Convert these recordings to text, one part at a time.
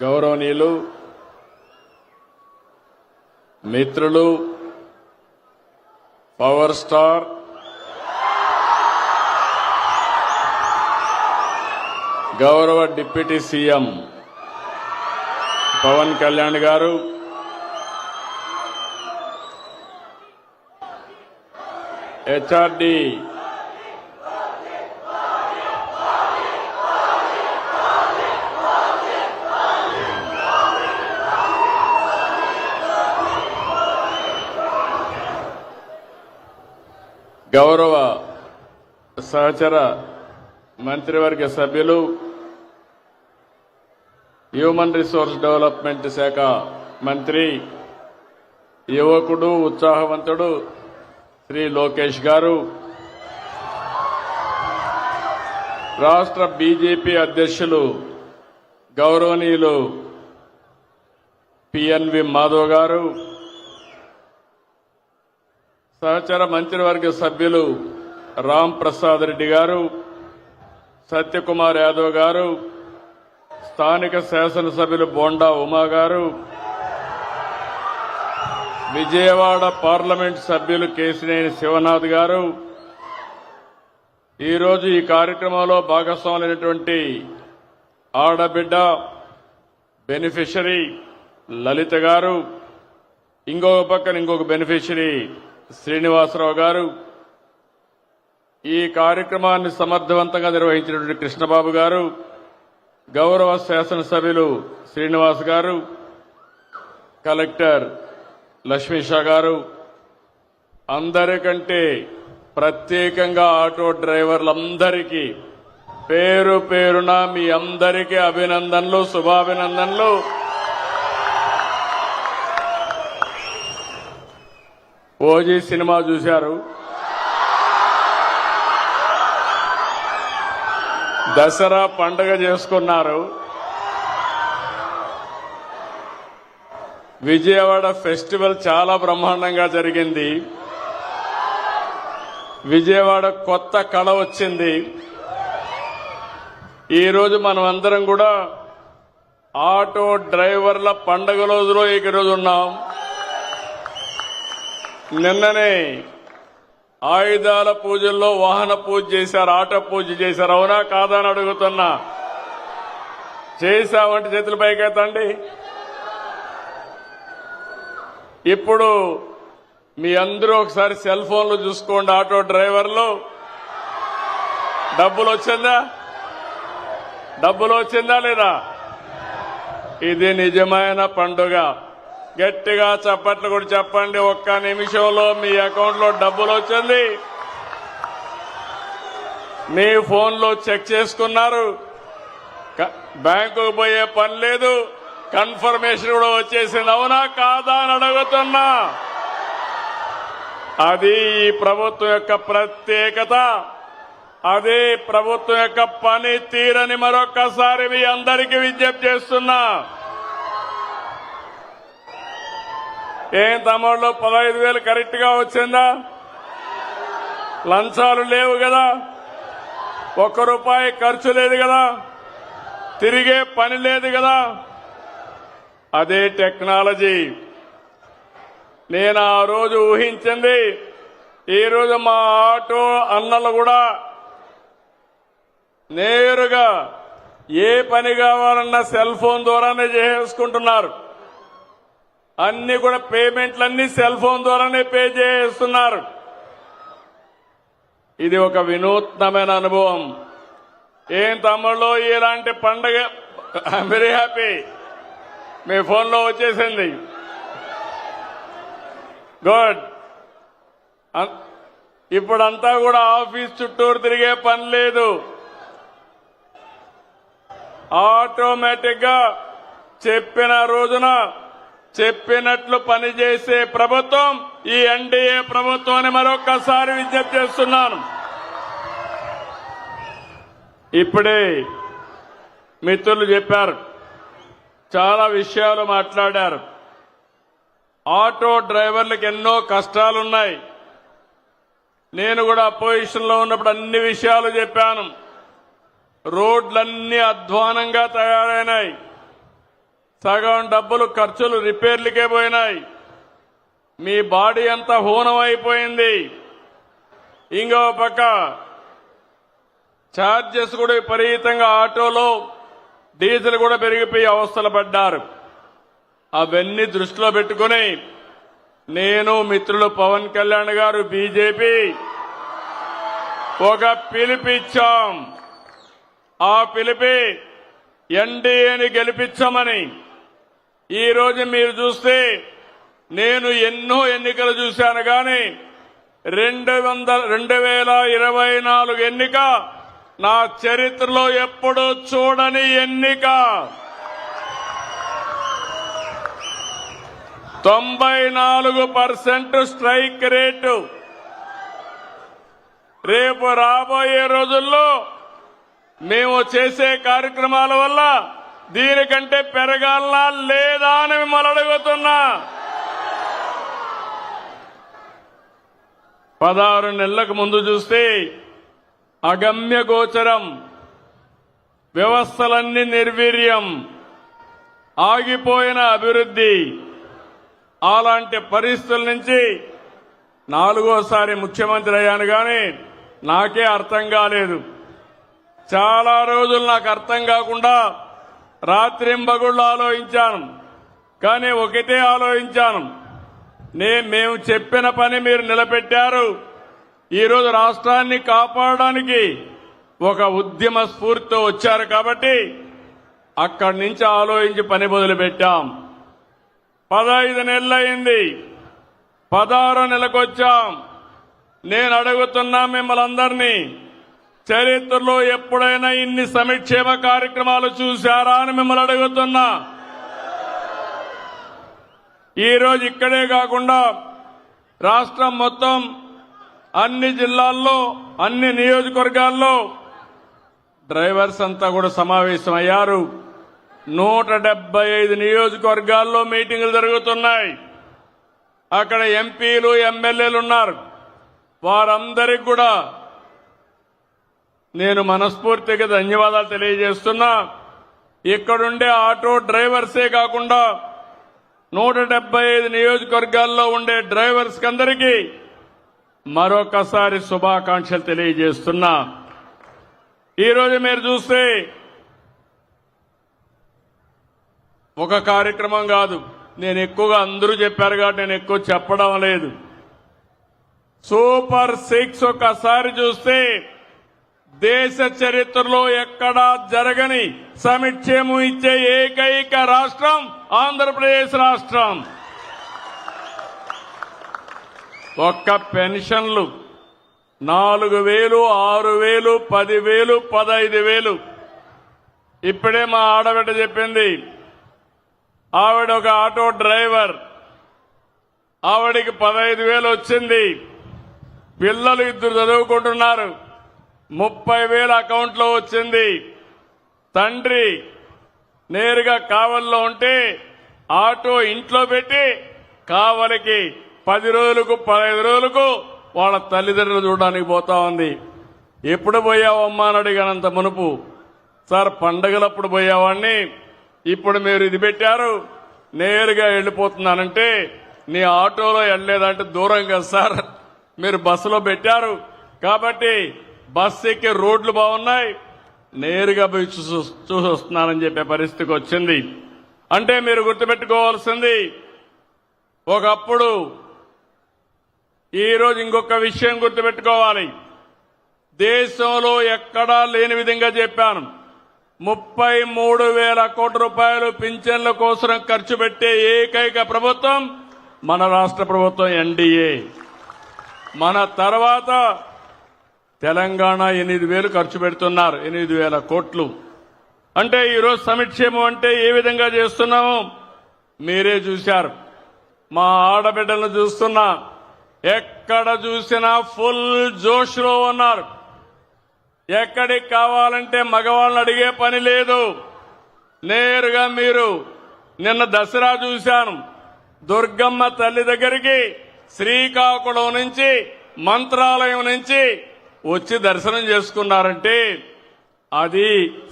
గౌరవనీయులు మిత్రులు power star గౌరవ డిప్యూటీ సీఎం పవన్ కళ్యాణ్ గారు, హెచ్ఆర్డి గౌరవ సహచర మంత్రివర్గ సభ్యులు, హ్యూమన్ రిసోర్స్ డెవలప్మెంట్ శాఖ మంత్రి, యువకుడు, ఉత్సాహవంతుడు శ్రీ లోకేష్ గారు, రాష్ట్ర బీజేపీ అధ్యక్షులు గౌరవనీయులు పిఎన్వి మాధవ్ గారు, సహచర మంత్రివర్గ సభ్యులు రామ్ ప్రసాద్ రెడ్డి గారు, సత్యకుమార్ యాదవ్ గారు, స్థానిక శాసనసభ్యులు బోండా ఉమా గారు, విజయవాడ పార్లమెంట్ సభ్యులు కేశినేని శివనాథ్ గారు, ఈరోజు ఈ కార్యక్రమంలో భాగస్వాములైనటువంటి ఆడబిడ్డ బెనిఫిషరీ లలిత గారు, ఇంకొక పక్కన ఇంకొక బెనిఫిషరీ శ్రీనివాసరావు గారు, ఈ కార్యక్రమాన్ని సమర్థవంతంగా నిర్వహించినటువంటి కృష్ణబాబు గారు, గౌరవ శాసనసభ్యులు శ్రీనివాస్ గారు, కలెక్టర్ లక్ష్మీషా గారు, అందరికంటే ప్రత్యేకంగా ఆటో డ్రైవర్లందరికీ పేరు పేరున మీ అందరికీ అభినందనలు, శుభాభినందనలు. ఓజీ సినిమా చూశారు, దసరా పండుగ చేసుకున్నారు, విజయవాడ ఫెస్టివల్ చాలా బ్రహ్మాండంగా జరిగింది, విజయవాడ కొత్త కళ వచ్చింది. ఈరోజు మనం అందరం కూడా ఆటో డ్రైవర్ల పండుగ రోజులో ఈరోజు ఉన్నాం. నిన్ననే ఆయుధాల పూజల్లో వాహన పూజ చేశారు, ఆటో పూజ చేశారు. అవునా కాదా అని అడుగుతున్నా. చేశామంటే చేతుల పైకెత్తండి. ఇప్పుడు మీ అందరూ ఒకసారి సెల్ ఫోన్లు చూసుకోండి. ఆటో డ్రైవర్లు డబ్బులు వచ్చిందా లేదా? ఇది నిజమైన పండుగ. గట్టిగా చప్పట్లు కూడా చెప్పండి. ఒక్క నిమిషంలో మీ అకౌంట్ లో డబ్బులు వచ్చింది, మీ ఫోన్లో చెక్ చేసుకున్నారు, బ్యాంకుకు పోయే పని లేదు, కన్ఫర్మేషన్ కూడా వచ్చేసింది. అవునా కాదా అని అడుగుతున్నా. అది ఈ ప్రభుత్వం యొక్క ప్రత్యేకత, అదే ప్రభుత్వం యొక్క పని తీరని మరొక్కసారి మీ అందరికీ విజ్ఞప్తి చేస్తున్నా. ఏం తమ్ముళ్ళు 15,000 కరెక్ట్ గా వచ్చిందా? లంచాలు లేవు కదా, ₹1 ఖర్చు లేదు కదా, తిరిగే పని లేదు కదా. అదే టెక్నాలజీ. నేను ఆ రోజు ఊహించింది, ఈరోజు మా ఆటో అన్నలు కూడా నేరుగా ఏ పని కావాలన్నా సెల్ ఫోన్ ద్వారానే చేసుకుంటున్నారు. అన్ని కూడా పేమెంట్లన్నీ సెల్ ఫోన్ ద్వారానే పే చేస్తున్నారు. ఇది ఒక వినూత్నమైన అనుభవం. ఏం తమ్ముళ్ళు ఇలాంటి పండగ? I'm very happy. మీ ఫోన్లో వచ్చేసింది. గుడ్. ఇప్పుడంతా కూడా ఆఫీస్ చుట్టూరు తిరిగే పని లేదు. ఆటోమేటిక్ గా చెప్పిన రోజున చెప్పినట్లు పనిచేసే ప్రభుత్వం ఈ ఎన్డీఏ ప్రభుత్వాన్ని మరొక్కసారి విజ్ఞప్తి చేస్తున్నాను. ఇప్పుడే మిత్రులు చెప్పారు, చాలా విషయాలు మాట్లాడారు. ఆటో డ్రైవర్లకు ఎన్నో కష్టాలున్నాయి. నేను కూడా అపోజిషన్ లో ఉన్నప్పుడు అన్ని విషయాలు చెప్పాను. రోడ్లన్నీ అధ్వానంగా తయారైనాయి. సగం డబ్బులు ఖర్చులు రిపేర్లకే పోయినాయి. మీ బాడీ అంతా హూనం అయిపోయింది. ఇంకో పక్క ఛార్జెస్ కూడా విపరీతంగా ఆటోలో డీజిల్ కూడా పెరిగిపోయి అవస్థలు పడ్డారు. అవన్నీ దృష్టిలో పెట్టుకుని నేను మిత్రులు పవన్ కళ్యాణ్ గారు బీజేపీ ఒక పిలుపిచ్చాం. ఆ పిలిపి ఎన్డీఏని గెలిపించమని. ఈ రోజు మీరు చూస్తే నేను ఎన్నో ఎన్నికలు చూశాను కానీ 2024 ఎన్నిక నా చరిత్రలో ఎప్పుడూ చూడని ఎన్నిక. 94% స్ట్రైక్ రేటు. రేపు రాబోయే రోజుల్లో మేము చేసే కార్యక్రమాల వల్ల దీనికంటే పెరగాలనా లేదా అని మిమ్మల్ని అడుగుతున్నా. 16 నెలలకు ముందు చూస్తే అగమ్య గోచరం, వ్యవస్థలన్నీ నిర్వీర్యం, ఆగిపోయిన అభివృద్ధి. అలాంటి పరిస్థితుల నుంచి 4వ ముఖ్యమంత్రి అయ్యాను కానీ నాకే అర్థం కాలేదు. చాలా రోజులు నాకు అర్థం కాకుండా రాత్రింబగుళ్ళు ఆలోచించాను. కానీ ఒకటే ఆలోచించాను, మేము చెప్పిన పని మీరు నిలబెట్టారు. ఈరోజు రాష్ట్రాన్ని కాపాడడానికి ఒక ఉద్యమ స్ఫూర్తితో వచ్చారు కాబట్టి అక్కడి నుంచి ఆలోచించి పని మొదలుపెట్టాం. 15 నెలలైంది, 16వ నెలకు వచ్చాం. నేను అడుగుతున్నా మిమ్మల్ని అందరినీ, చరిత్రలో ఎప్పుడైనా ఇన్ని సంక్షేమ కార్యక్రమాలు చూశారా అని మిమ్మల్ని అడుగుతున్నా. ఈరోజు ఇక్కడే కాకుండా రాష్ట్రం మొత్తం అన్ని జిల్లాల్లో అన్ని నియోజకవర్గాల్లో డ్రైవర్స్ అంతా కూడా సమావేశమయ్యారు. 175 నియోజకవర్గాల్లో మీటింగులు జరుగుతున్నాయి. అక్కడ ఎంపీలు ఎమ్మెల్యేలు ఉన్నారు. వారందరికీ కూడా నేను మనస్ఫూర్తిగా ధన్యవాదాలు తెలియజేస్తున్నా. ఇక్కడుండే ఆటో డ్రైవర్సే కాకుండా 175 నియోజకవర్గాల్లో ఉండే డ్రైవర్స్ అందరికీ మరొకసారి శుభాకాంక్షలు తెలియజేస్తున్నా. ఈరోజు మీరు చూస్తే ఒక కార్యక్రమం కాదు, నేను ఎక్కువగా అందరూ చెప్పారు కాబట్టి నేను ఎక్కువ చెప్పడం లేదు. సూపర్ 6 ఒకసారి చూస్తే దేశ చరిత్రలో ఎక్కడా జరగని సంక్షేమం ఇచ్చే ఏకైక రాష్ట్రం ఆంధ్రప్రదేశ్ రాష్ట్రం. ఒక్క పెన్షన్లు 4,000, 6,000, 10,000, 15,000. ఇప్పుడే మా ఆడబిడ్డ చెప్పింది, ఆవిడ ఒక ఆటో డ్రైవర్, ఆవిడికి 15,000 వచ్చింది. పిల్లలు 2 చదువుకుంటున్నారు, 30,000 అకౌంట్లో వచ్చింది. తండ్రి నేరుగా కావలిలో ఉంటే ఆటో ఇంట్లో పెట్టి కావలికి 10 రోజులకు 15 రోజులకు వాళ్ళ తల్లిదండ్రులు చూడడానికి పోతా ఉంది. ఎప్పుడు పోయావమ్మా అని అడిగానంత మునుపు, సార్ పండగలప్పుడు పోయేవాడిని, ఇప్పుడు మీరు ఇది పెట్టారు నేరుగా వెళ్ళిపోతున్నానంటే నీ ఆటోలో వెళ్ళలేదంటే దూరం కదా సార్, మీరు బస్సులో పెట్టారు కాబట్టి బస్సు ఎక్కే రోడ్లు బాగున్నాయి, నేరుగా పోయి చూసి వస్తున్నానని చెప్పే పరిస్థితికి వచ్చింది. అంటే మీరు గుర్తుపెట్టుకోవాల్సింది, ఒకప్పుడు ఈరోజు ఇంకొక విషయం గుర్తుపెట్టుకోవాలి. దేశంలో ఎక్కడా లేని విధంగా చెప్పాను, 33,000 కోట్ల రూపాయలు పింఛన్ల కోసం ఖర్చు పెట్టే ఏకైక ప్రభుత్వం మన రాష్ట్ర ప్రభుత్వం ఎన్డీఏ. మన తర్వాత తెలంగాణ 8,000 ఖర్చు పెడుతున్నారు, 8,000 కోట్లు. అంటే ఈరోజు సంక్షేమం అంటే ఏ విధంగా చేస్తున్నామో మీరే చూశారు. మా ఆడబిడ్డలను చూస్తున్నా, ఎక్కడ చూసినా ఫుల్ జోష్లో ఉన్నారు. ఎక్కడికి కావాలంటే మగవాళ్ళని అడిగే పని లేదు. నేరుగా మీరు నిన్న దసరా చూశాను, దుర్గమ్మ తల్లి దగ్గరికి శ్రీకాకుళం నుంచి మంత్రాలయం నుంచి వచ్చి దర్శనం చేసుకున్నారంటే అది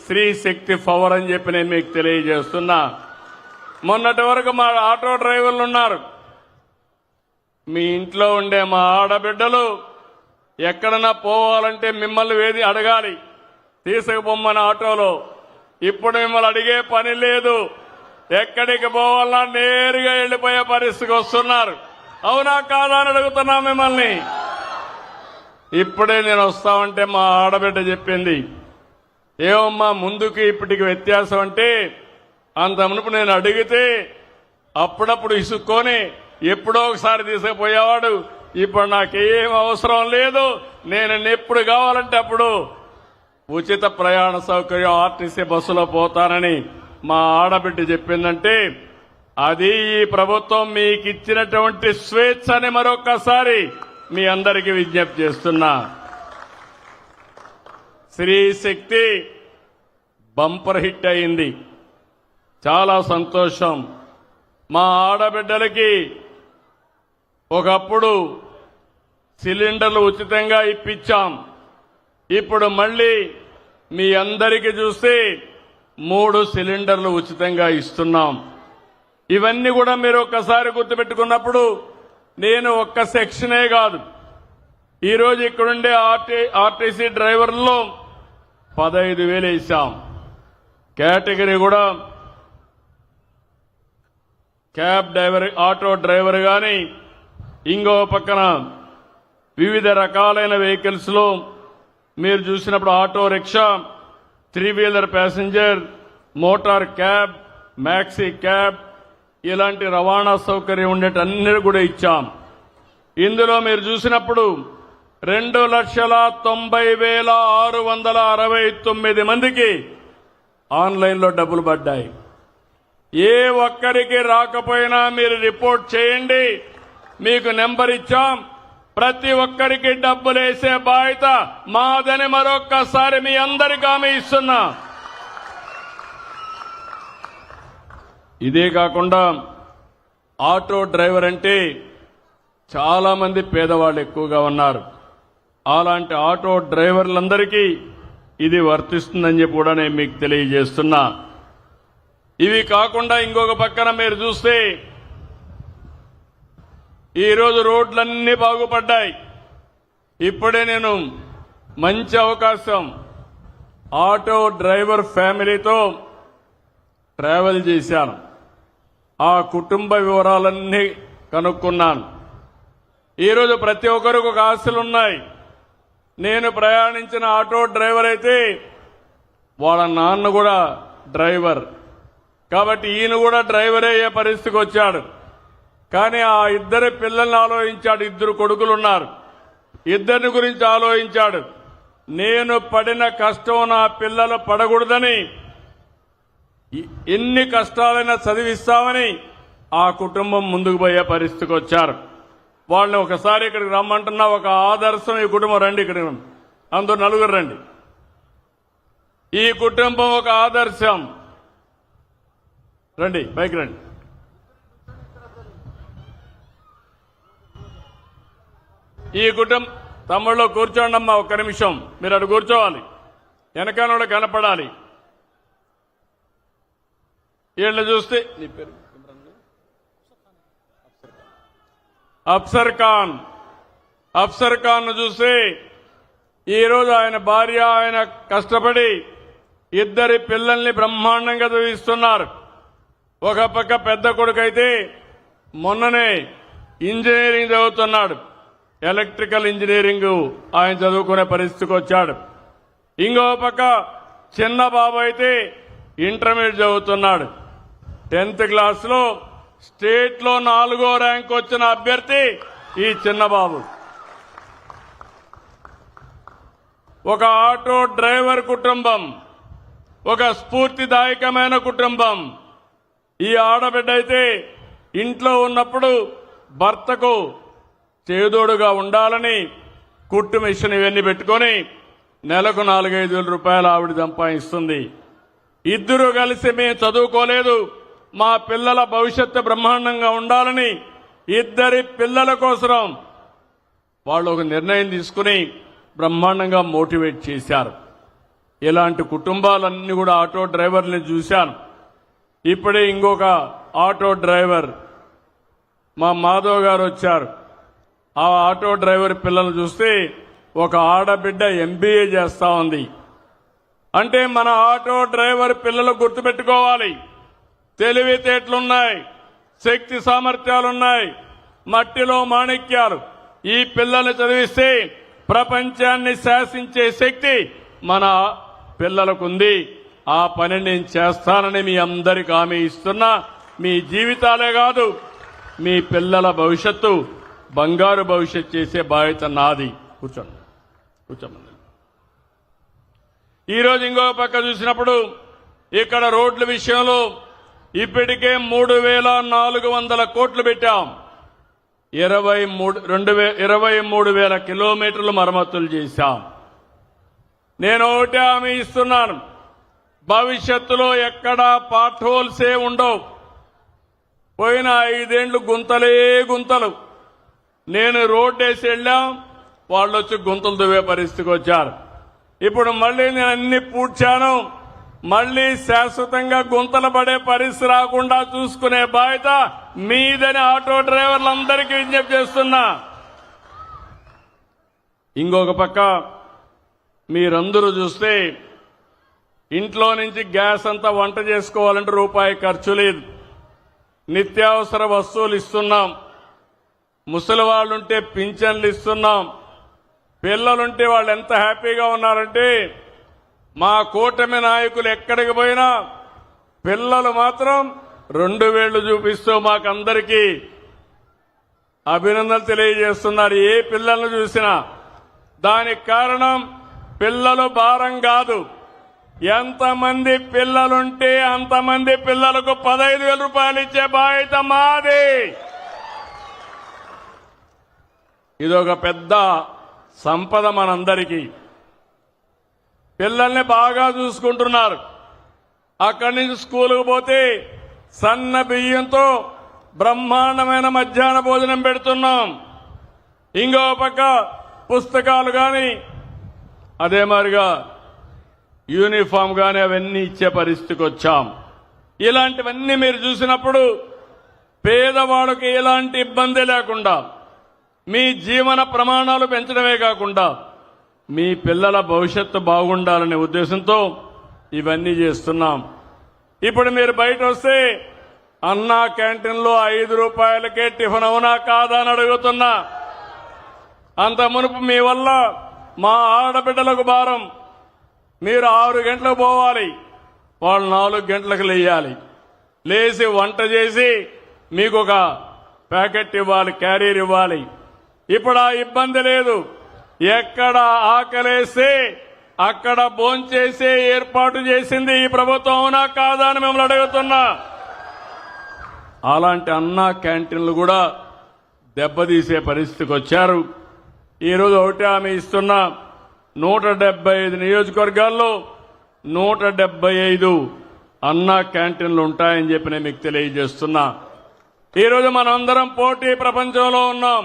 శ్రీ శక్తి పవర్ అని చెప్పి నేను మీకు తెలియజేస్తున్నా. మొన్నటి వరకు మా ఆటో డ్రైవర్లు ఉన్నారు. మీ ఇంట్లో ఉండే మా ఆడబిడ్డలు ఎక్కడన్నా పోవాలంటే మిమ్మల్ని వేది అడగాలి, తీసుకుపోమ్మని ఆటోలో. ఇప్పుడు మిమ్మల్ని అడిగే పని లేదు. ఎక్కడికి పోవాలన్నా నేరుగా వెళ్లిపోయే పరిస్థితికి వస్తున్నారు. అవునా కాదా అని అడుగుతున్నా మిమ్మల్ని. ఇప్పుడే నేను వస్తామంటే మా ఆడబిడ్డ చెప్పింది, ఏమమ్మా ముందుకి ఇప్పటికి వ్యత్యాసం అంటే, అంత మునుపు నేను అడిగితే అప్పుడప్పుడు ఇసుక్కొని ఎప్పుడో ఒకసారి తీసుకుపోయేవాడు. ఇప్పుడు నాకేం అవసరం లేదు, నేను ఎప్పుడు కావాలంటే అప్పుడు ఉచిత ప్రయాణ సౌకర్యం ఆర్టీసీ బస్సులో పోతానని మా ఆడబిడ్డ చెప్పిందంటే, అది ఈ ప్రభుత్వం మీకు ఇచ్చినటువంటి స్వేచ్ఛ అని మరొక్కసారి మీ అందరికీ విజ్ఞప్తి చేస్తున్నా. స్త్రీ శక్తి బంపర్ హిట్ అయింది, చాలా సంతోషం. మా ఆడబిడ్డలకి ఒకప్పుడు సిలిండర్లు ఉచితంగా ఇప్పించాం. ఇప్పుడు మళ్ళీ మీ అందరికీ చూస్తే 3 సిలిండర్లు ఉచితంగా ఇస్తున్నాం. ఇవన్నీ కూడా మీరు ఒక్కసారి గుర్తుపెట్టుకున్నప్పుడు, నేను ఒక్క సెక్షనే కాదు, ఈరోజు ఇక్కడుండే ఆర్టీసీ డ్రైవర్లలో 15,000 వేసాం. కేటగిరీ కూడా క్యాబ్ డ్రైవర్, ఆటో డ్రైవర్ గాని, ఇంకో పక్కన వివిధ రకాలైన వెహికల్స్ లో మీరు చూసినప్పుడు auto rickshaw, 3 wheeler passenger, motor cab, maxi cab, ఇలాంటి రవాణా సౌకర్యం ఉండేటన్నీ కూడా ఇచ్చాం. ఇందులో మీరు చూసినప్పుడు 2,90,669 మందికి ఆన్లైన్లో డబ్బులు పడ్డాయి. ఏ ఒక్కరికి రాకపోయినా మీరు రిపోర్ట్ చేయండి, మీకు నెంబర్ ఇచ్చాం. ప్రతి ఒక్కరికి డబ్బులు వేసే బాధ్యత మాదని మరొక్కసారి మీ అందరికీ హామీ ఇస్తున్నా. ఇదే కాకుండా ఆటో డ్రైవర్ అంటే చాలా మంది పేదవాళ్ళు ఎక్కువగా ఉన్నారు. అలాంటి ఆటో డ్రైవర్లందరికీ ఇది వర్తిస్తుందని చెప్పి కూడా నేను మీకు తెలియజేస్తున్నా. ఇవి కాకుండా ఇంకొక పక్కన మీరు చూస్తే ఈరోజు రోడ్లన్నీ బాగుపడ్డాయి. ఇప్పుడే నేను మంచి అవకాశం, ఆటో డ్రైవర్ ఫ్యామిలీతో ట్రావెల్ చేశాను. ఆ కుటుంబ వివరాలన్నీ కనుక్కున్నాను. ఈరోజు ప్రతి ఒక్కరికి ఒక ఆశలున్నాయి. నేను ప్రయాణించిన ఆటో డ్రైవర్ అయితే వాళ్ళ నాన్న కూడా డ్రైవర్, కాబట్టి ఈయన కూడా డ్రైవర్ అయ్యే పరిస్థితికి వచ్చాడు. కానీ ఆ 2 పిల్లల్ని ఆలోచించాడు. 2 కొడుకులున్నారు, 2 గురించి ఆలోచించాడు. నేను పడిన కష్టం నా పిల్లలు పడకూడదని, ఎన్ని కష్టాలైనా చదివిస్తామని ఆ కుటుంబం ముందుకు పోయే పరిస్థితికి వచ్చారు. వాళ్ళని ఒకసారి ఇక్కడికి రమ్మంటున్నా, ఒక ఆదర్శం ఈ కుటుంబం. రండి, ఇక్కడ అందరూ 4 రండి. ఈ కుటుంబం ఒక ఆదర్శం. రండి, పైకి రండి. ఈ కుటుంబం తమ్ముళ్ళు కూర్చోండి అమ్మా, ఒక్క నిమిషం మీరు అటు కూర్చోవాలి, వెనకాల కనపడాలి. వీళ్ళు చూస్తే నీ పేరు అఫ్సర్ ఖాన్ చూస్తే ఈరోజు ఆయన భార్య, ఆయన కష్టపడి 2 పిల్లల్ని బ్రహ్మాండంగా చదివిస్తున్నారు. ఒక పక్క పెద్ద కొడుకైతే మొన్ననే ఇంజనీరింగ్ చదువుతున్నాడు, ఎలక్ట్రికల్ ఇంజనీరింగ్ ఆయన చదువుకునే పరిస్థితికి వచ్చాడు. ఇంకో పక్క చిన్న బాబు అయితే ఇంటర్మీడియట్ చదువుతున్నాడు. 10th క్లాస్లో స్టేట్ లో 4వ ర్యాంక్ వచ్చిన అభ్యర్థి ఈ చిన్న బాబు. ఒక ఆటో డ్రైవర్ కుటుంబం, ఒక స్ఫూర్తిదాయకమైన కుటుంబం. ఈ ఆడబిడ్డ అయితే ఇంట్లో ఉన్నప్పుడు భర్తకు చేదోడుగా ఉండాలని కుట్టు మిషన్ ఇవన్నీ పెట్టుకొని నెలకు 4-5 వేల రూపాయలు ఆవిడ సంపాదిస్తుంది. 2 కలిసి మేము చదువుకోలేదు, మా పిల్లల భవిష్యత్తు బ్రహ్మాండంగా ఉండాలని 2 పిల్లల కోసం వాళ్ళు ఒక నిర్ణయం తీసుకుని బ్రహ్మాండంగా మోటివేట్ చేశారు. ఇలాంటి కుటుంబాలన్నీ కూడా ఆటో డ్రైవర్ని చూశాను. ఇప్పుడే ఇంకొక ఆటో డ్రైవర్ మా మాధవ్ గారు వచ్చారు. ఆ ఆటో డ్రైవర్ పిల్లలు చూస్తే ఒక ఆడబిడ్డ ఎంబీఏ చేస్తా ఉంది. అంటే మన ఆటో డ్రైవర్ పిల్లలు గుర్తుపెట్టుకోవాలి, తెలివితేటలున్నాయి, శక్తి సామర్థ్యాలున్నాయి, మట్టిలో మాణిక్యాలు. ఈ పిల్లల్ని చదివిస్తే ప్రపంచాన్ని శాసించే శక్తి మన పిల్లలకుంది. ఆ పని నేను చేస్తానని మీ అందరికి హామీ ఇస్తున్నా. మీ జీవితాలే కాదు, మీ పిల్లల భవిష్యత్తు బంగారు భవిష్యత్తు చేసే బాధ్యత నాది. కూర్చోండి. ఈరోజు ఇంకో పక్క చూసినప్పుడు ఇక్కడ రోడ్ల విషయంలో ఇప్పటికే 3,400 కోట్లు పెట్టాం. 23,000 కిలోమీటర్లు మరమ్మతులు చేశాం. నేను ఒకటే హామీ ఇస్తున్నాను, భవిష్యత్తులో ఎక్కడా పార్ట్ హోల్సే ఉండవు. పోయిన 5 ఏళ్లు గుంతలే గుంతలు. నేను రోడ్డు వేసి వెళ్ళాం, వాళ్ళు వచ్చి గుంతలు దువ్వే పరిస్థితికి వచ్చారు. ఇప్పుడు మళ్లీ నేను అన్ని పూడ్చాను. మళ్లీ శాశ్వతంగా గుంతలు పడే పరిస్థితి రాకుండా చూసుకునే బాధ్యత మీదని ఆటో డ్రైవర్లందరికీ విజ్ఞప్తి చేస్తున్నా. ఇంకొక పక్క మీరందరూ చూస్తే ఇంట్లో నుంచి గ్యాస్ అంతా వంట చేసుకోవాలంటే రూపాయి ఖర్చు లేదు. నిత్యావసర వస్తువులు ఇస్తున్నాం. ముసలి వాళ్ళుంటే పింఛన్లు ఇస్తున్నాం. పిల్లలుంటే వాళ్ళు ఎంత హ్యాపీగా ఉన్నారంటే మా కూటమి నాయకులు ఎక్కడికి పోయినా పిల్లలు మాత్రం 2 వేళ్లు చూపిస్తూ మాకందరికీ అభినందనలు తెలియజేస్తున్నారు. ఏ పిల్లలను చూసినా దానికి కారణం పిల్లలు భారం కాదు. ఎంతమంది పిల్లలుంటే అంతమంది పిల్లలకు 15,000 రూపాయలు ఇచ్చే బాధ్యత మాది. ఇదొక పెద్ద సంపద మనందరికీ. పిల్లల్ని బాగా చూసుకుంటున్నారు. అక్కడి నుంచి స్కూలుకు పోతే సన్న బియ్యంతో బ్రహ్మాండమైన మధ్యాహ్న భోజనం పెడుతున్నాం. ఇంకో పక్క పుస్తకాలు కానీ అదే మాదిరిగా యూనిఫామ్ కానీ అవన్నీ ఇచ్చే పరిస్థితికి వచ్చాం. ఇలాంటివన్నీ మీరు చూసినప్పుడు పేదవాళ్ళకి ఎలాంటి ఇబ్బంది లేకుండా మీ జీవన ప్రమాణాలు పెంచడమే కాకుండా మీ పిల్లల భవిష్యత్తు బాగుండాలనే ఉద్దేశంతో ఇవన్నీ చేస్తున్నాం. ఇప్పుడు మీరు బయట వస్తే అన్నా క్యాంటీన్లో 5 రూపాయలకే టిఫిన్ అవునా కాదా అని అడుగుతున్నా. అంత మునుపు మీ వల్ల మా ఆడబిడ్డలకు భారం. మీరు 6 గంటలకు పోవాలి, వాళ్ళు 4 గంటలకు లేయాలి. లేచి వంట చేసి మీకు ఒక ప్యాకెట్ ఇవ్వాలి, క్యారియర్ ఇవ్వాలి. ఇప్పుడు ఆ ఇబ్బంది లేదు. ఎక్కడ ఆకలేస్తే అక్కడ భోంచేసే ఏర్పాటు చేసింది ఈ ప్రభుత్వం అవునా కాదా అని మిమ్మల్ని అడుగుతున్నా. అలాంటి అన్నా క్యాంటీన్లు కూడా దెబ్బతీసే పరిస్థితికి వచ్చారు. ఈరోజు ఒకటి హామీ ఇస్తున్నా, 175 నియోజకవర్గాల్లో 175 అన్నా క్యాంటీన్లు ఉంటాయని చెప్పి నేను మీకు తెలియజేస్తున్నా. ఈరోజు మనందరం పోటీ ప్రపంచంలో ఉన్నాం,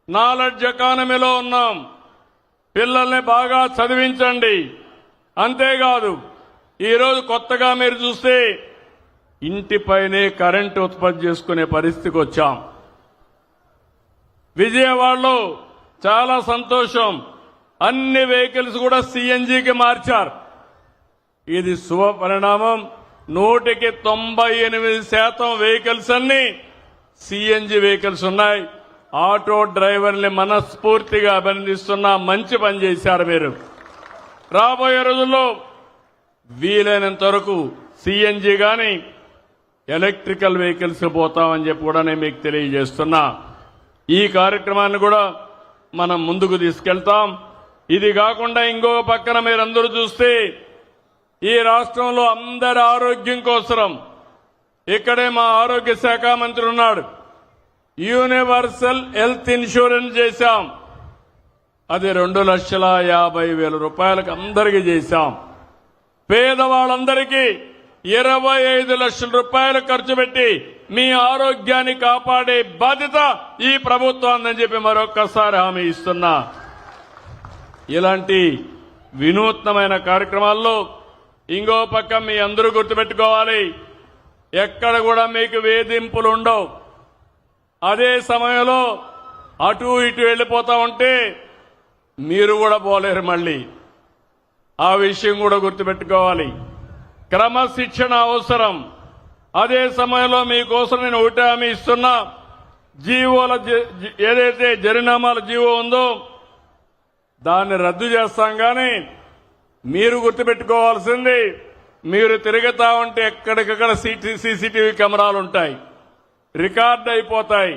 నాలెడ్జ్ ఎకానమీలో ఉన్నాం. పిల్లల్ని బాగా చదివించండి. అంతేకాదు ఈరోజు కొత్తగా మీరు చూస్తే ఇంటిపైనే కరెంటు ఉత్పత్తి చేసుకునే పరిస్థితికి వచ్చాం. విజయవాడలో చాలా సంతోషం, అన్ని వెహికల్స్ కూడా సిఎన్జికి మార్చారు. ఇది శుభ పరిణామం. 100కి 98% వెహికల్స్ అన్ని సిఎన్జి వెహికల్స్ ఉన్నాయి. ఆటో డ్రైవర్ని మనస్ఫూర్తిగా అభినందిస్తున్నా. మంచి పని చేశారు మీరు. రాబోయే రోజుల్లో వీలైనంత వరకు సిఎన్జి గాని ఎలక్ట్రికల్ వెహికల్స్ పోతామని చెప్పి కూడా నేను మీకు తెలియజేస్తున్నా. ఈ కార్యక్రమాన్ని కూడా మనం ముందుకు తీసుకెళ్తాం. ఇది కాకుండా ఇంకో పక్కన మీరందరూ చూస్తే ఈ రాష్ట్రంలో అందరి ఆరోగ్యం కోసం ఇక్కడే మా ఆరోగ్య శాఖ మంత్రి ఉన్నాడు. యూనివర్సల్ హెల్త్ ఇన్సూరెన్స్ చేశాం. అది 2,50,000 రూపాయలకు అందరికీ చేశాం. పేదవాళ్ళందరికీ 25 లక్షల రూపాయలు ఖర్చు పెట్టి మీ ఆరోగ్యాన్ని కాపాడే బాధ్యత ఈ ప్రభుత్వాన్ని చెప్పి మరొక్కసారి హామీ ఇస్తున్నా. ఇలాంటి వినూత్నమైన కార్యక్రమాల్లో ఇంకో పక్క మీ అందరూ గుర్తుపెట్టుకోవాలి, ఎక్కడ కూడా మీకు వేధింపులు ఉండవు. అదే సమయంలో అటు ఇటు వెళ్ళిపోతా ఉంటే మీరు కూడా పోలేరు. మళ్ళీ ఆ విషయం కూడా గుర్తుపెట్టుకోవాలి. క్రమశిక్షణ అవసరం. అదే సమయంలో మీకోసం నేను ఒకటి హామీ ఇస్తున్నా. జీవోల ఏదైతే జరినామాల జీవో ఉందో దాన్ని రద్దు చేస్తాం. కానీ మీరు గుర్తుపెట్టుకోవాల్సింది, మీరు తిరుగుతా ఉంటే ఎక్కడికక్కడ సీసీటీవీ కెమెరాలు ఉంటాయి, రికార్డ్ అయిపోతాయి.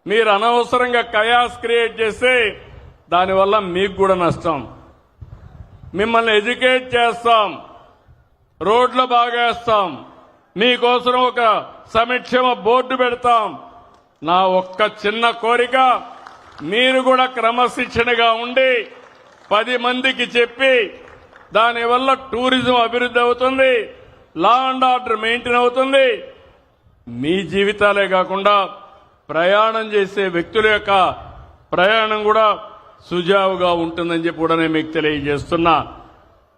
మీరు అనవసరంగా కయాస్ క్రియేట్ చేస్తే దానివల్ల మీకు కూడా నష్టం. మిమ్మల్ని ఎడ్యుకేట్ చేస్తాం, రోడ్లు బాగేస్తాం, మీకోసం ఒక సంక్షేమ బోర్డు పెడతాం. నా ఒక్క చిన్న కోరిక, మీరు కూడా క్రమశిక్షణగా ఉండి 10 మందికి చెప్పి దానివల్ల టూరిజం అభివృద్ధి అవుతుంది, లా అండ్ ఆర్డర్ మెయింటైన్ అవుతుంది. మీ జీవితాలే కాకుండా ప్రయాణం చేసే వ్యక్తుల యొక్క ప్రయాణం కూడా సుజావుగా ఉంటుందని చెప్పి కూడా నేను మీకు తెలియజేస్తున్నా.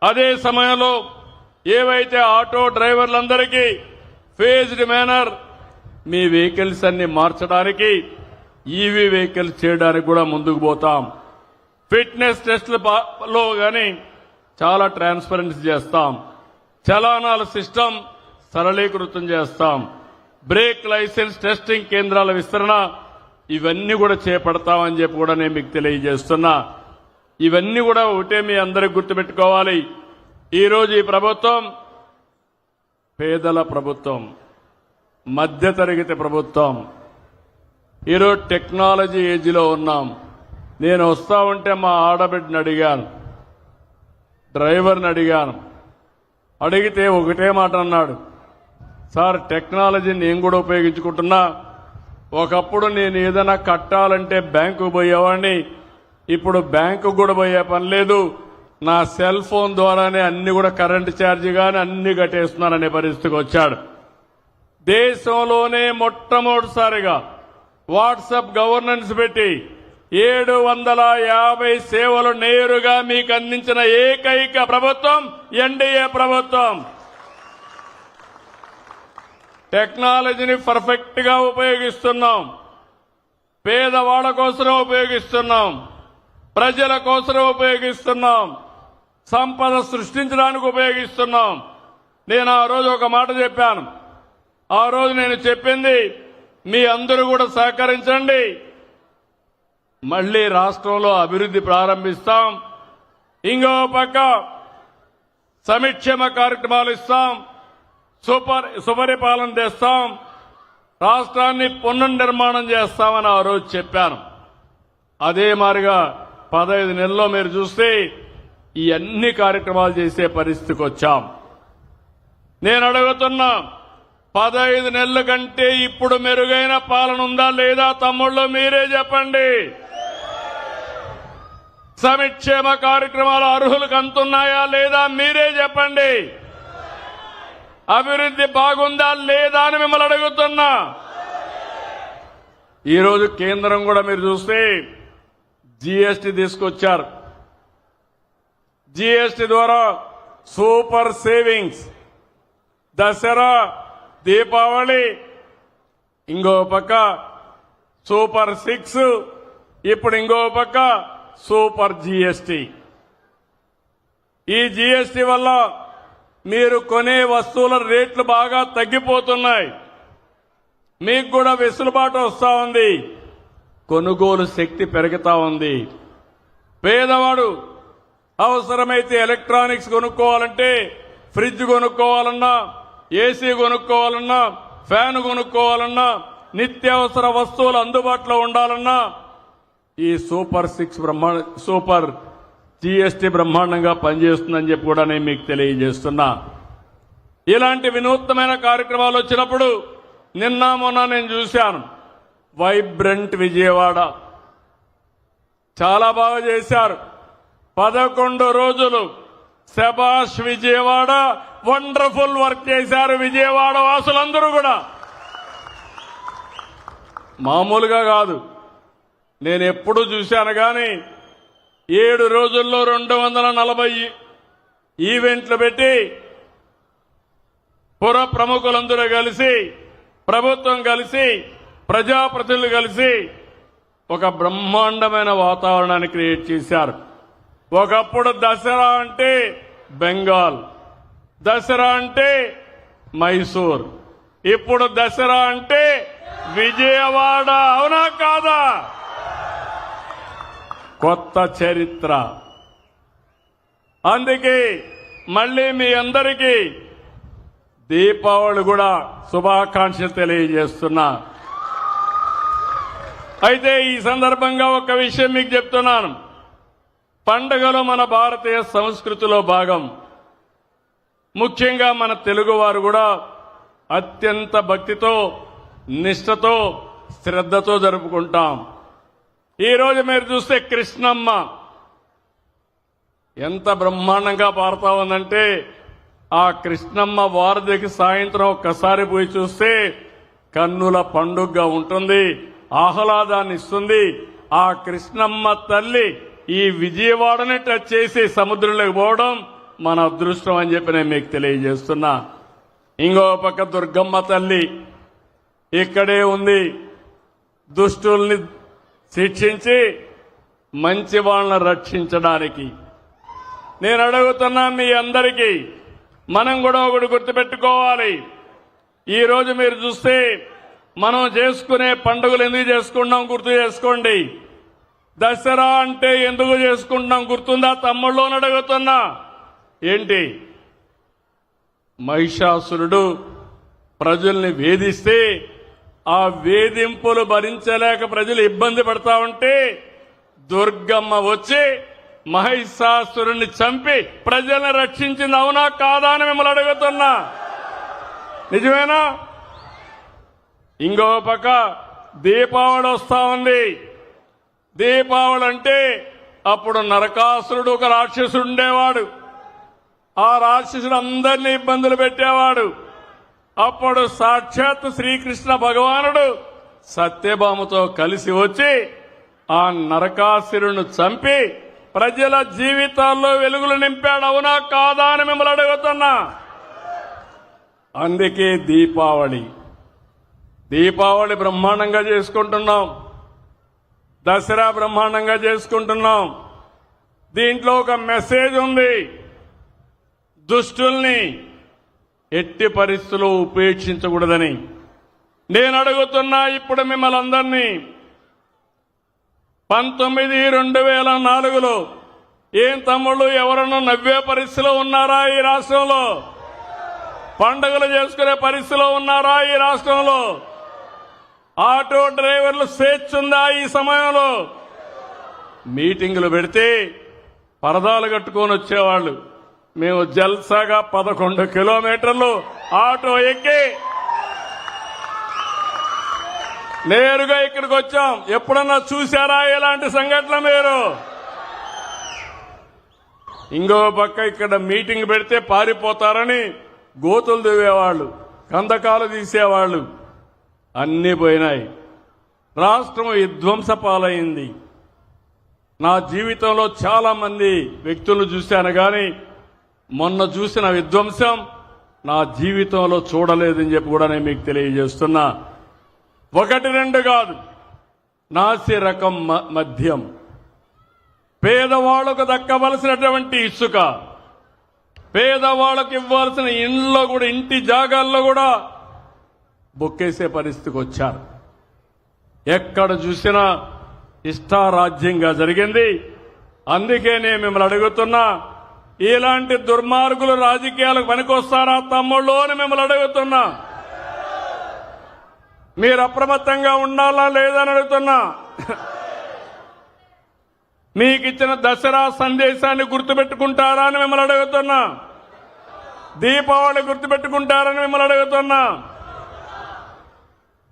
అదే సమయంలో ఏవైతే ఆటో డ్రైవర్లందరికీ ఫేజ్డ్ మేనర్ మీ వెహికల్స్ అన్ని మార్చడానికి, ఈవీ వెహికల్స్ చేయడానికి కూడా ముందుకు పోతాం. ఫిట్నెస్ టెస్టులలో కానీ చాలా ట్రాన్స్పరెన్సీ చేస్తాం. చలానాల సిస్టమ్ సరళీకృతం చేస్తాం. బ్రేక్ లైసెన్స్ టెస్టింగ్ కేంద్రాల విస్తరణ, ఇవన్నీ కూడా చేపడతామని చెప్పి కూడా నేను మీకు తెలియజేస్తున్నా. ఇవన్నీ కూడా ఒకటే మీ అందరికి గుర్తుపెట్టుకోవాలి. ఈరోజు ఈ ప్రభుత్వం పేదల ప్రభుత్వం, మధ్యతరగతి ప్రభుత్వం. ఈరోజు టెక్నాలజీ ఏజ్లో ఉన్నాం. నేను వస్తా ఉంటే మా ఆడబిడ్డని అడిగాను, డ్రైవర్ని అడిగాను. అడిగితే ఒకటే మాట అన్నాడు, సార్ టెక్నాలజీని నేను కూడా ఉపయోగించుకుంటున్నా. ఒకప్పుడు నేను ఏదైనా కట్టాలంటే బ్యాంకుకు పోయేవాడిని, ఇప్పుడు బ్యాంకు కూడా పోయే పని లేదు. నా సెల్ ఫోన్ ద్వారానే అన్ని కూడా కరెంటు ఛార్జీ కానీ అన్ని కట్టేస్తున్నాననే పరిస్థితికి వచ్చాడు. దేశంలోనే మొట్టమొదటిసారిగా వాట్సాప్ గవర్నెన్స్ పెట్టి 750 సేవలు నేరుగా మీకు అందించిన ఏకైక ప్రభుత్వం ఎన్డీఏ ప్రభుత్వం. టెక్నాలజీని పర్ఫెక్ట్ గా ఉపయోగిస్తున్నాం. పేదవాళ్ల కోసం ఉపయోగిస్తున్నాం, ప్రజల కోసం ఉపయోగిస్తున్నాం, సంపద సృష్టించడానికి ఉపయోగిస్తున్నాం. నేను ఆ రోజు ఒక మాట చెప్పాను. ఆ రోజు నేను చెప్పింది, మీ అందరూ కూడా సహకరించండి, మళ్లీ రాష్ట్రంలో అభివృద్ధి ప్రారంభిస్తాం. ఇంకో పక్క సంక్షేమ కార్యక్రమాలు ఇస్తాం, సుపరిపాలన తెస్తాం, రాష్ట్రాన్ని పునర్నిర్మాణం చేస్తామని ఆ రోజు చెప్పాను. అదే మాదిరిగా 15 నెలల్లో మీరు చూస్తే ఈ అన్ని కార్యక్రమాలు చేసే పరిస్థితికి వచ్చాం. నేను అడుగుతున్నా, 15 నెలల కంటే ఇప్పుడు మెరుగైన పాలన ఉందా లేదా? తమ్ముళ్ళు మీరే చెప్పండి. సంక్షేమ కార్యక్రమాలు అర్హులకు అందుతున్నాయా లేదా? మీరే చెప్పండి. అభివృద్ధి బాగుందా లేదా అని మిమ్మల్ని అడుగుతున్నా. ఈరోజు కేంద్రం కూడా మీరు చూస్తే జీఎస్టీ తీసుకొచ్చారు. జీఎస్టీ ద్వారా సూపర్ సేవింగ్స్, దసరా, దీపావళి, ఇంకో పక్క సూపర్ 6, ఇప్పుడు ఇంకో పక్క సూపర్ జీఎస్టీ. ఈ జీఎస్టీ వల్ల మీరు కొనే వస్తువుల రేట్లు బాగా తగ్గిపోతున్నాయి. మీకు కూడా వెసులుబాటు వస్తా ఉంది, కొనుగోలు శక్తి పెరుగుతా ఉంది. పేదవాడు అవసరమైతే ఎలక్ట్రానిక్స్ కొనుక్కోవాలంటే, ఫ్రిడ్జ్ కొనుక్కోవాలన్నా, ఏసీ కొనుక్కోవాలన్నా, ఫ్యాన్ కొనుక్కోవాలన్నా, నిత్యావసర వస్తువులు అందుబాటులో ఉండాలన్నా ఈ సూపర్ 6 సూపర్ జీఎస్టీ బ్రహ్మాండంగా పనిచేస్తుందని చెప్పి కూడా నేను మీకు తెలియజేస్తున్నా. ఇలాంటి వినూత్నమైన కార్యక్రమాలు వచ్చినప్పుడు నిన్న మొన్న నేను చూశాను. వైబ్రెంట్ విజయవాడ చాలా బాగా చేశారు. 11 రోజులు శబాష్ విజయవాడ, వండర్ఫుల్ వర్క్ చేశారు విజయవాడ వాసులందరూ కూడా. మామూలుగా కాదు, నేను ఎప్పుడు చూశాను కానీ 7 రోజుల్లో 240 ఈవెంట్లు పెట్టి పుర ప్రముఖులందరూ కలిసి, ప్రభుత్వం కలిసి, ప్రజాప్రతినిధులు కలిసి ఒక బ్రహ్మాండమైన వాతావరణాన్ని క్రియేట్ చేశారు. ఒకప్పుడు దసరా అంటే బెంగాల్, దసరా అంటే మైసూర్, ఇప్పుడు దసరా అంటే విజయవాడ. అవునా కాదా? కొత్త చరిత్ర. అందుకే మళ్ళీ మీ అందరికీ దీపావళి కూడా శుభాకాంక్షలు తెలియజేస్తున్నా. అయితే ఈ సందర్భంగా ఒక విషయం మీకు చెప్తున్నాను. పండుగలు మన భారతీయ సంస్కృతిలో భాగం. ముఖ్యంగా మన తెలుగువారు కూడా అత్యంత భక్తితో, నిష్ఠతో, శ్రద్ధతో జరుపుకుంటాం. ఈరోజు మీరు చూస్తే కృష్ణమ్మ ఎంత బ్రహ్మాండంగా పారుతా ఉందంటే, ఆ కృష్ణమ్మ వారధికి సాయంత్రం ఒక్కసారి పోయి చూస్తే కన్నుల పండుగగా ఉంటుంది, ఆహ్లాదాన్ని ఇస్తుంది. ఆ కృష్ణమ్మ తల్లి ఈ విజయవాడని టచ్ చేసి సముద్రంలోకి పోవడం మన అదృష్టం అని చెప్పి నేను మీకు తెలియజేస్తున్నా. ఇంకో పక్క దుర్గమ్మ తల్లి ఇక్కడే ఉంది. దుష్టుల్ని శిక్షించి మంచి వాళ్ళని రక్షించడానికి. నేను అడుగుతున్నా మీ అందరికీ, మనం కూడా ఒకటి గుర్తుపెట్టుకోవాలి. ఈ రోజు మీరు చూస్తే మనం చేసుకునే పండుగలు ఎందుకు చేసుకుంటాం గుర్తు చేసుకోండి. దసరా అంటే ఎందుకు చేసుకుంటాం గుర్తుందా తమ్ముళ్ళోని అడుగుతున్నా. ఏంటి? మహిషాసురుడు ప్రజల్ని వేధిస్తే ఆ వేధింపులు భరించలేక ప్రజలు ఇబ్బంది పడతా ఉంటే దుర్గమ్మ వచ్చి మహిషాసురుణ్ణి చంపి ప్రజల్ని రక్షించింది. అవునా కాదా అని మిమ్మల్ని అడుగుతున్నా. నిజమేనా? ఇంకో పక్క దీపావళి వస్తా ఉంది. దీపావళి అంటే అప్పుడు నరకాసురుడు ఒక రాక్షసుడు ఉండేవాడు. ఆ రాక్షసుడు అందరినీ ఇబ్బందులు పెట్టేవాడు. అప్పుడు సాక్షాత్ శ్రీకృష్ణ భగవానుడు సత్యభామతో కలిసి వచ్చి ఆ నరకాసురుని చంపి ప్రజల జీవితాల్లో వెలుగులు నింపాడు. అవునా కాదా అని మిమ్మల్ని అడుగుతున్నా. అందుకే దీపావళి బ్రహ్మాండంగా చేసుకుంటున్నాం. దసరా బ్రహ్మాండంగా చేసుకుంటున్నాం. దీంట్లో ఒక మెసేజ్ ఉంది. దుష్టుల్ని ఎట్టి పరిస్థితుల్లో ఉపేక్షించకూడదని నేను అడుగుతున్నా. ఇప్పుడు మిమ్మల్ని అందరినీ 2004లో ఏం తమ్ముళ్ళు ఎవరన్నా నవ్వే పరిస్థితిలో ఉన్నారా ఈ రాష్ట్రంలో? పండుగలు చేసుకునే పరిస్థితిలో ఉన్నారా ఈ రాష్ట్రంలో? ఆటో డ్రైవర్లు స్వేచ్ఛ ఉందా ఈ సమయంలో? మీటింగులు పెడితే పరదాలు కట్టుకొని వచ్చేవాళ్ళు. మేము జల్సాగా 11 కిలోమీటర్లు ఆటో ఎక్కి నేరుగా ఇక్కడికి వచ్చాం. ఎప్పుడన్నా చూశారా ఇలాంటి సంఘటన మీరు? ఇంకో పక్క ఇక్కడ మీటింగ్ పెడితే పారిపోతారని గోతులు దువ్వేవాళ్ళు, కందకాలు తీసేవాళ్ళు. అన్నీ పోయినాయి. రాష్ట్రం విధ్వంస పాలైంది. నా జీవితంలో చాలా మంది వ్యక్తులను చూశాను కానీ మొన్న చూసిన విధ్వంసం నా జీవితంలో చూడలేదని చెప్పి కూడా నేను మీకు తెలియజేస్తున్నా. 1-2 కాదు, నాసి రకం మద్యం, పేదవాళ్లకు దక్కవలసినటువంటి ఇసుక, పేదవాళ్లకు ఇవ్వాల్సిన ఇంట్లో కూడా, ఇంటి జాగాల్లో కూడా బొక్కేసే పరిస్థితికి వచ్చారు. ఎక్కడ చూసినా ఇష్టారాజ్యంగా జరిగింది. అందుకే నేను మిమ్మల్ని అడుగుతున్నా, ఇలాంటి దుర్మార్గులు రాజకీయాలకు పనికొస్తారా తమ్ముళ్ళు అని మిమ్మల్ని అడుగుతున్నా. మీరు అప్రమత్తంగా ఉండాలా లేదని అడుగుతున్నా. మీకు ఇచ్చిన దసరా సందేశాన్ని గుర్తుపెట్టుకుంటారా అని మిమ్మల్ని అడుగుతున్నా. దీపావళి గుర్తుపెట్టుకుంటారని మిమ్మల్ని అడుగుతున్నా.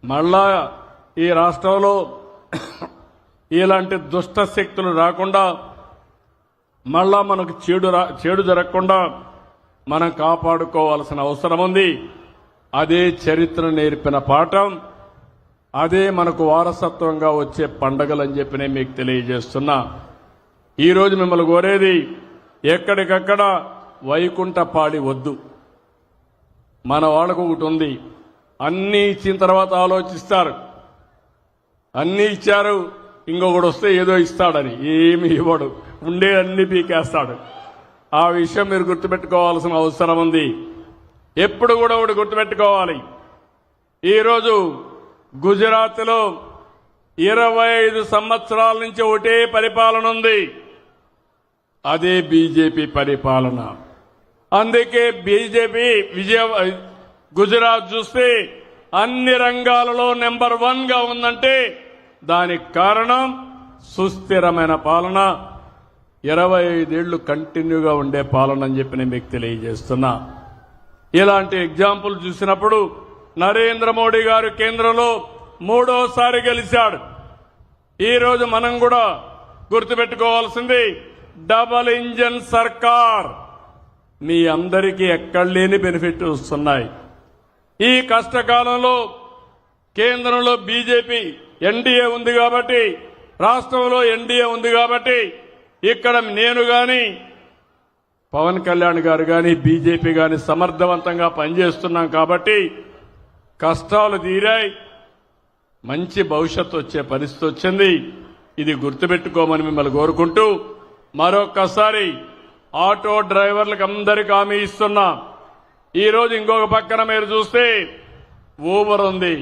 మళ్ళా ఈ రాష్ట్రంలో ఇలాంటి దుష్ట శక్తులు రాకుండా, మళ్ళా మనకు చెడు జరగకుండా మనం కాపాడుకోవాల్సిన అవసరం ఉంది. అదే చరిత్ర నేర్పిన పాఠం, అదే మనకు వారసత్వంగా వచ్చే పండగలని చెప్పి నేను మీకు తెలియజేస్తున్నా. ఈరోజు మిమ్మల్ని కోరేది, ఎక్కడికక్కడ వైకుంఠ పాడి వద్దు. మన వాళ్ళకు ఒకటి ఉంది, అన్నీ ఇచ్చిన తర్వాత ఆలోచిస్తారు. అన్నీ ఇచ్చారు, ఇంకొకటి వస్తే ఏదో ఇస్తాడని. ఏమి ఇవ్వడు, ఉండే అన్ని పీకేస్తాడు. ఆ విషయం మీరు గుర్తుపెట్టుకోవాల్సిన అవసరం ఉంది. ఎప్పుడు కూడా ఒకటి గుర్తుపెట్టుకోవాలి. ఈరోజు గుజరాత్లో 25 సంవత్సరాల నుంచి ఒకటే పరిపాలన ఉంది, అదే బీజేపీ పరిపాలన. అందుకే బీజేపీ గుజరాత్ చూస్తే అన్ని రంగాలలో నెంబర్ 1 గా ఉందంటే దానికి కారణం సుస్థిరమైన పాలన, 25 ఏళ్లు కంటిన్యూగా ఉండే పాలన అని చెప్పి నేను మీకు తెలియజేస్తున్నా. ఇలాంటి ఎగ్జాంపుల్ చూసినప్పుడు నరేంద్ర మోడీ గారు కేంద్రంలో 3వ సారి గెలిచాడు. ఈరోజు మనం కూడా గుర్తుపెట్టుకోవాల్సింది డబల్ ఇంజన్ సర్కార్. మీ అందరికీ ఎక్కడ లేని బెనిఫిట్ వస్తున్నాయి. ఈ కష్టకాలంలో కేంద్రంలో బీజేపీ ఎన్డీఏ ఉంది కాబట్టి, రాష్ట్రంలో ఎన్డీఏ ఉంది కాబట్టి, ఇక్కడ నేను గాని పవన్ కళ్యాణ్ గారు గాని బీజేపీ గాని సమర్థవంతంగా పనిచేస్తున్నాం కాబట్టి కష్టాలు తీరాయి, మంచి భవిష్యత్తు వచ్చే పరిస్థితి వచ్చింది. ఇది గుర్తుపెట్టుకోమని మిమ్మల్ని కోరుకుంటూ మరొక్కసారి ఆటో డ్రైవర్లకు అందరికీ హామీ ఇస్తున్నా. ఈరోజు ఇంకొక పక్కన మీరు చూస్తే ఊబర్ ఉంది,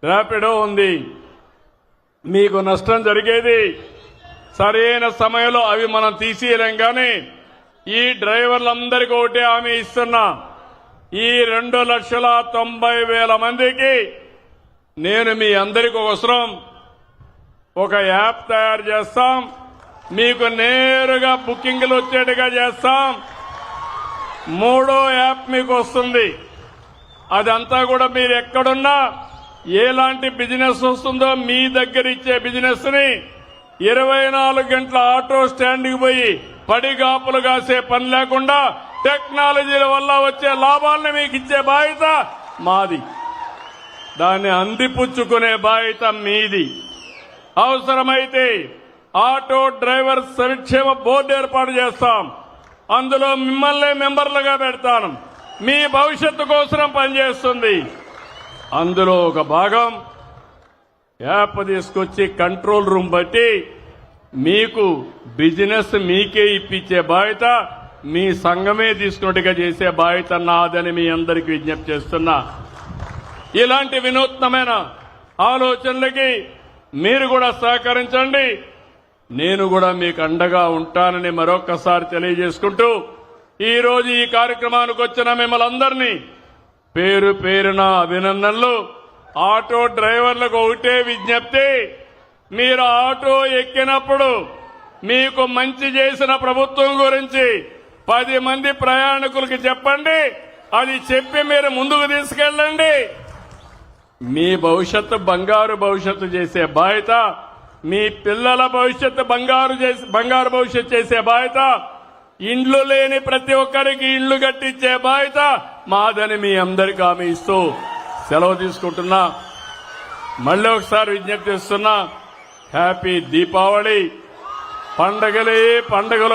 ర్యాపిడో ఉంది. మీకు నష్టం జరిగేది సరైన సమయంలో అవి మనం తీసేయలేం. కానీ ఈ డ్రైవర్లందరికీ ఒకటే హామీ ఇస్తున్నా, ఈ 2,90,000 మందికి నేను మీ అందరికీ అవసరం ఒక యాప్ తయారు చేస్తాం, మీకు నేరుగా బుకింగ్లు వచ్చేట్టుగా చేస్తాం. 3వ యాప్ మీకు వస్తుంది. అదంతా కూడా మీరు ఎక్కడున్నా ఎలాంటి బిజినెస్ వస్తుందో మీ దగ్గర ఇచ్చే బిజినెస్ ని 24 గంటల ఆటో స్టాండ్కి పోయి పడిగాపులు కాసే పని లేకుండా టెక్నాలజీల వల్ల వచ్చే లాభాలను మీకు ఇచ్చే బాధ్యత మాది. దాన్ని అందిపుచ్చుకునే బాధ్యత మీది. అవసరమైతే ఆటో డ్రైవర్ సంక్షేమ బోర్డు ఏర్పాటు చేస్తాం. అందులో మిమ్మల్ని మెంబర్లుగా పెడతాను. మీ భవిష్యత్తు కోసం పనిచేస్తుంది. అందులో ఒక భాగం యాప్ తీసుకొచ్చి కంట్రోల్ రూమ్ బట్టి మీకు బిజినెస్ మీకే ఇప్పించే బాధ్యత మీ సంఘమే తీసుకున్నట్టుగా చేసే బాధ్యత నాదని మీ అందరికీ విజ్ఞప్తి చేస్తున్నా. ఇలాంటి వినూత్నమైన ఆలోచనలకి మీరు కూడా సహకరించండి. నేను కూడా మీకు అండగా ఉంటానని మరొక్కసారి తెలియజేసుకుంటూ ఈ రోజు ఈ కార్యక్రమానికి వచ్చిన మిమ్మల్ని అందరినీ పేరు పేరున అభినందనలు. ఆటో డ్రైవర్లకు ఒకటే విజ్ఞప్తి, మీరు ఆటో ఎక్కినప్పుడు మీకు మంచి చేసిన ప్రభుత్వం గురించి 10 మంది ప్రయాణికులకు చెప్పండి. అది చెప్పి మీరు ముందుకు తీసుకెళ్ళండి. మీ భవిష్యత్తు బంగారు భవిష్యత్తు చేసే బాధ్యత, మీ పిల్లల భవిష్యత్తు బంగారు భవిష్యత్తు చేసే బాధ్యత, ఇండ్లు లేని ప్రతి ఒక్కరికి ఇండ్లు కట్టించే బాధ్యత మాదని మీ అందరికీ హామీ ఇస్తూ సెలవు తీసుకుంటున్నా. మళ్ళీ ఒకసారి విజ్ఞప్తి చేస్తున్నా, హ్యాపీ దీపావళి. పండగలే పండగల